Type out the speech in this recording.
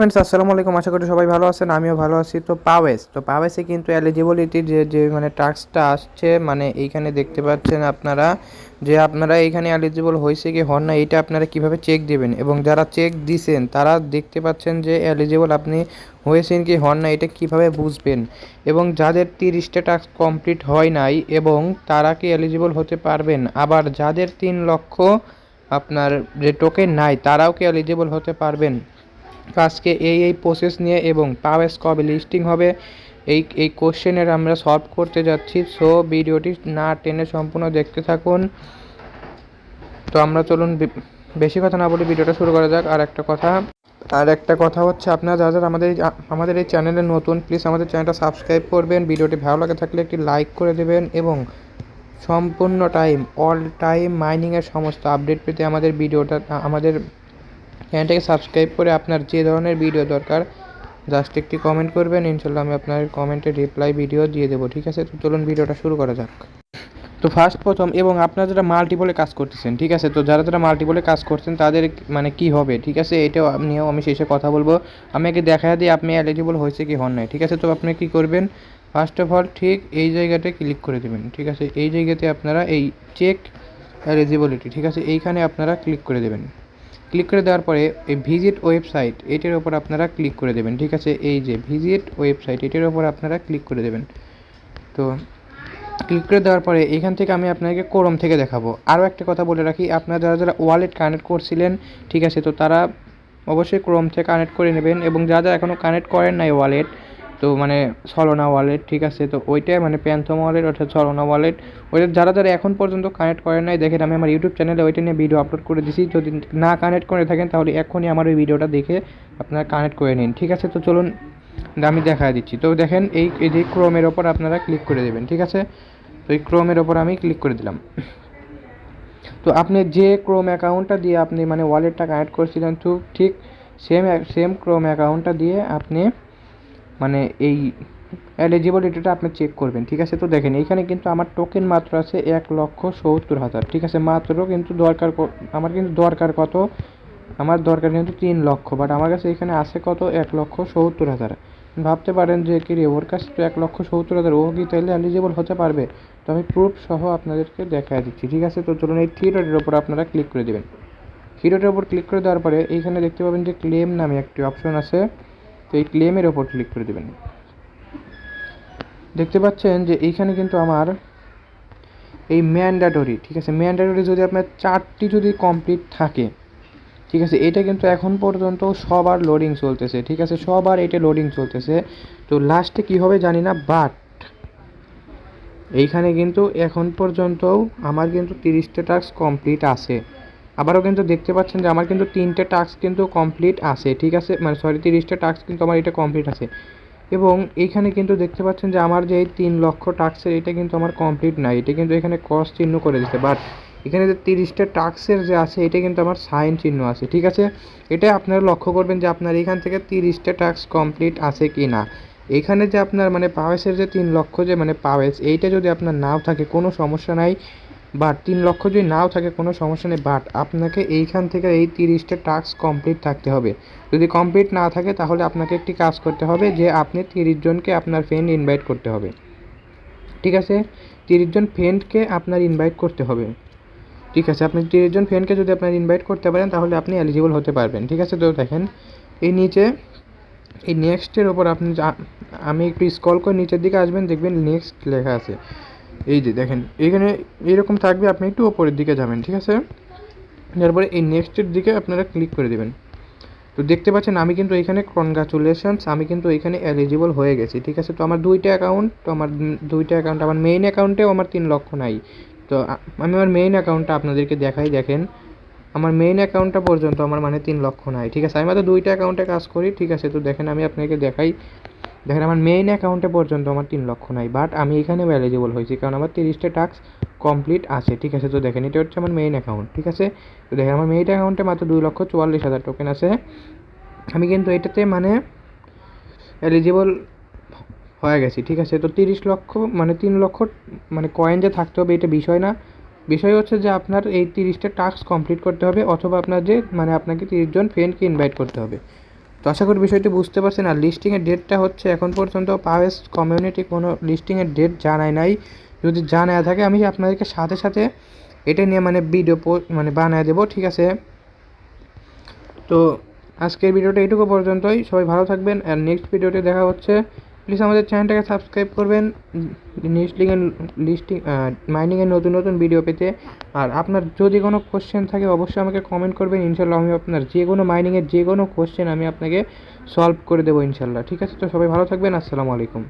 Friends আসসালামু আলাইকুম। আশা করি সবাই ভালো আছেন, আমিও ভালো আছি। পাওয়েসে কিন্তু এলিজিবিলিটির যে মানে টাস্কটা আসছে, মানে এইখানে দেখতে পাচ্ছেন আপনারা যে আপনারা এইখানে এলিজিবল হয়েছে কি হন না, এইটা আপনারা কিভাবে চেক দিবেন। এবং যারা চেক দিছেন তারা দেখতে পাচ্ছেন যে এলিজিবল আপনি হয়েছেন কি হন না, এটা কিভাবে বুঝবেন। এবং যাদের 30টা টাস্ক কমপ্লিট হয় নাই এবং তারা কি এলিজিবল হতে পারবেন। আবার যাদের 3 লক্ষ আপনার যে টোকেন নাই তারাও কি এলিজিবল হতে পারবেন। তো আজকে এই প্রসেস নিয়ে এবং পাওয়েস কবে লিস্টিং হবে এই কোশ্চেনের আমরা সলভ করতে যাচ্ছি। সো ভিডিওটি না টেনে সম্পূর্ণ দেখতে থাকুন। তো আমরা চলুন বেশি কথা না বলে ভিডিওটা শুরু করা যাক। আর একটা কথা হচ্ছে, আপনারা যারা যারা আমাদের এই চ্যানেলে নতুন, প্লিজ আমাদের চ্যানেলটা সাবস্ক্রাইব করবেন। ভিডিওটি ভালো লাগে থাকলে একটি লাইক করে দেবেন এবং সম্পূর্ণ অল টাইম মাইনিংয়ের সমস্ত আপডেট পেতে আমাদের চ্যানেলটাকে সাবস্ক্রাইব করে আপনার যে ধরনের ভিডিও দরকার জাস্ট একটি কমেন্ট করবেন, ইনশাল্লাহ আমি আপনার কমেন্টের রিপ্লাই ভিডিও দিয়ে দেবো। ঠিক আছে, তো চলুন ভিডিওটা শুরু করা যাক। তো প্রথম এবং আপনারা যারা মাল্টিপলে কাজ করতেছেন, ঠিক আছে, তো যারা মাল্টিপলে কাজ করছেন তাদের মানে কি হবে, ঠিক আছে, এটাও নিয়েও আমি শেষে কথা বলবো। আমি আগে দেখা দিই আপনি এলিজিবল হয়েছে কি হন নাই। ঠিক আছে, তো আপনি কি করবেন, ফার্স্ট অফ অল ঠিক এই জায়গাতে ক্লিক করে দেবেন। ঠিক আছে, এই জায়গাতে আপনারা এই চেক এলিজিবিলিটি, ঠিক আছে, এইখানে আপনারা ক্লিক করে দেবেন। ক্লিক করে দেওয়ার পরে এই ভিজিট ওয়েবসাইট এটার ওপর আপনারা ক্লিক করে দেবেন। ঠিক আছে, এই যে ভিজিট ওয়েবসাইট এটার ওপর আপনারা ক্লিক করে দেবেন। তো ক্লিক করে দেওয়ার পরে এখান থেকে আমি আপনাকে ক্রোম থেকে দেখাবো। আরও একটা কথা বলে রাখি, আপনারা যারা ওয়ালেট কানেক্ট করছিলেন, ঠিক আছে, তো তারা অবশ্যই ক্রোম থেকে কানেক্ট করে নেবেন। এবং যারা এখনও কানেক্ট করেন নাই ওয়ালেট, তো মানে সলোনা ওয়ালেট, ঠিক আছে, তো ওইটাই মানে প্যান্থম ওয়ালেট অর্থাৎ সলোনা ওয়ালেট, ওইটা যারা এখন পর্যন্ত কানেক্ট করেন নাই, দেখেন আমি আমার ইউটিউব চ্যানেলে ওইটা নিয়ে ভিডিও আপলোড করে দিছি। যদি না কানেক্ট করে থাকেন তাহলে এখনই আমার ওই ভিডিওটা দেখে আপনারা কানেক্ট করে নিন। ঠিক আছে, তো চলুন আমি দেখা দিচ্ছি। তো দেখেন এই যে ক্রোমের ওপর আপনারা ক্লিক করে দেবেন। ঠিক আছে, তো এই ক্রোমের ওপর আমি ক্লিক করে দিলাম। তো আপনি যে ক্রোম অ্যাকাউন্টটা দিয়ে আপনি মানে ওয়ালেটটা কানেক্ট করছিলেন, তো ঠিক সেম ক্রোম অ্যাকাউন্টটা দিয়ে আপনি মানে এই এলিজিবিলিটিটা আপনি চেক করবেন। ঠিক আছে, তো দেখেন এইখানে কিন্তু আমার টোকেন মাত্র আছে 1,70,000। ঠিক আছে, মাত্র কিন্তু আমার কিন্তু দরকার কত, আমার দরকার কিন্তু 3 লক্ষ, বাট আমার কাছে এখানে আছে কত, 1,70,000। ভাবতে পারেন যে কি রে, ওর কাছে তো 1,70,000, ও কি তাহলে এলিজিবল হতে পারবে। তো আমি প্রুফ সহ আপনাদেরকে দেখা দিচ্ছি। ঠিক আছে, তো চলুন এই থ্রি ডটের ওপর আপনারা ক্লিক করে দেবেন। থ্রি ডটের ওপর ক্লিক করে দেওয়ার পরে এইখানে দেখতে পাবেন যে ক্লেম নামে একটি অপশন আছে, তো এই ক্লেমের ওপর ক্লিক করে দেবেন। দেখতে পাচ্ছেন যে এইখানে কিন্তু আমার এই ম্যান্ডেটরি, ঠিক আছে, ম্যান্ডেটরি যদি আপনার 4টি যদি কমপ্লিট থাকে, ঠিক আছে, এটা কিন্তু এখন পর্যন্ত সবার লোডিং চলতেছে। ঠিক আছে, সবার এটা লোডিং চলতেছে। তো লাস্টে কী হবে জানি না, বাট এইখানে কিন্তু এখন পর্যন্তও আমার কিন্তু 30টা টাস্ক কমপ্লিট আছে। আবারও কিন্তু দেখতে পাচ্ছেন যে আমার কিন্তু 3টে টাস্ক কিন্তু কমপ্লিট আছে। ঠিক আছে, মানে সরি 30টা টাস্ক কিন্তু আমার এটা কমপ্লিট আছে। এবং এইখানে কিন্তু দেখতে পাচ্ছেন যে আমার যে এই 3 লক্ষ টাস্কের এটা কিন্তু আমার কমপ্লিট নাই, এটা কিন্তু এখানে ক্রস চিহ্ন করে দিচ্ছে। বাট এখানে যে 30টা টাস্কের যে আছে এটা কিন্তু আমার সাইন চিহ্ন আছে। ঠিক আছে, এটা আপনারা লক্ষ্য করবেন যে আপনার এখান থেকে 30টা টাস্ক কমপ্লিট আছে কি না। এইখানে যে আপনার মানে পাওয়েসের যে 3 লক্ষ যে মানে পাওয়েস, এইটা যদি আপনার নাও থাকে কোনো সমস্যা নাই। বাট 3 লক্ষ যদি নাও থাকে কোনো সমস্যা নেই, বাট আপনাকে এইখান থেকে এই 30টা টাস্ক কমপ্লিট থাকতে হবে। যদি কমপ্লিট না থাকে তাহলে আপনাকে একটি কাজ করতে হবে যে আপনি 30 জনকে আপনার ফ্রেন্ড ইনভাইট করতে হবে। ঠিক আছে, 30 জন ফ্রেন্ডকে আপনার ইনভাইট করতে হবে। ঠিক আছে, আপনি 30 জন ফ্রেন্ডকে যদি আপনার ইনভাইট করতে পারেন তাহলে আপনি এলিজিবল হতে পারবেন। ঠিক আছে, তো দেখেন এই নিচে এই নেক্সটের ওপর আপনি আমি একটু স্ক্রল করে নিচের দিকে আসবেন, দেখবেন নেক্সট লেখা আছে। এই যে দেখেন এখানে এরকম থাকবে, আপনি একটু ওপরের দিকে যাবেন। ঠিক আছে, তারপরে এই নেক্সটের দিকে আপনারা ক্লিক করে দেবেন। তো দেখতে পাচ্ছেন আমি কিন্তু এখানে কনগ্রাচুলেশনস, আমি কিন্তু এখানে এলিজিবল হয়ে গেছি। ঠিক আছে, তো আমার দুইটা অ্যাকাউন্ট, আমার মেইন অ্যাকাউন্টেও আমার 3 লক্ষ নাই। তো আমি আমার মেইন অ্যাকাউন্টটা আপনাদেরকে দেখাই। দেখেন আমার মেইন অ্যাকাউন্টটা পর্যন্ত আমার মানে 3 লক্ষ নাই। ঠিক আছে, আমি মাত্র দুইটা অ্যাকাউন্টে কাজ করি। ঠিক আছে, তো দেখেন আমি আপনাকে দেখাই। দেখেন আমার মেইন অ্যাকাউন্টে পর্যন্ত আমার 3 লক্ষ নাই, বাট আমি এখানেও এলিজিবল হয়েছি কারণ আমার 30টা টাস্ক কমপ্লিট আছে। ঠিক আছে, তো দেখেন এটা হচ্ছে আমার মেইন অ্যাকাউন্ট। ঠিক আছে, তো দেখেন আমার মেইন অ্যাকাউন্টে মাত্র 2,44,000 টোকেন আছে। আমি কিন্তু এটাতে মানে এলিজিবল হয়ে গেছি। ঠিক আছে, তো 30 লক্ষ মানে 3 লক্ষ মানে কয়েন যে থাকতে হবে এটা বিষয় না, বিষয় হচ্ছে যে আপনার এই 30টা টাস্ক কমপ্লিট করতে হবে, অথবা আপনার যে মানে আপনাকে 30 জন ফ্রেন্ডকে ইনভাইট করতে হবে। তো আশা করি বিষয়টি বুঝতে পারছেন। আর লিস্টিংয়ের ডেটটা হচ্ছে এখন পর্যন্ত পাওয়েস কমিউনিটি কোনো লিস্টিংয়ের ডেট জানায় নাই। যদি জানায় থাকে আমি আপনাদেরকে সাথে সাথে এটা নিয়ে মানে ভিডিও মানে বানায় দেবো, ঠিক আছে? তো আজকের ভিডিওটা এইটুকু পর্যন্তই। সবাই ভালো থাকবেন, আর নেক্সট ভিডিওতে দেখা হচ্ছে। প্লিজ আমাদের চ্যানেলটাকে সাবস্ক্রাইব করবেন লিস্টিং মাইনিংয়ের নতুন নতুন ভিডিও পেতে। আর আপনার যদি কোনো কোশ্চেন থাকে অবশ্যই আমাকে কমেন্ট করবেন, ইনশাল্লাহ আমি আপনার যে কোনো মাইনিংয়ের যে কোনো কোশ্চেন আমি আপনাকে সলভ করে দেবো ইনশাল্লাহ, ঠিক আছে? তো সবাই ভালো থাকবেন, আসসালামু আলাইকুম।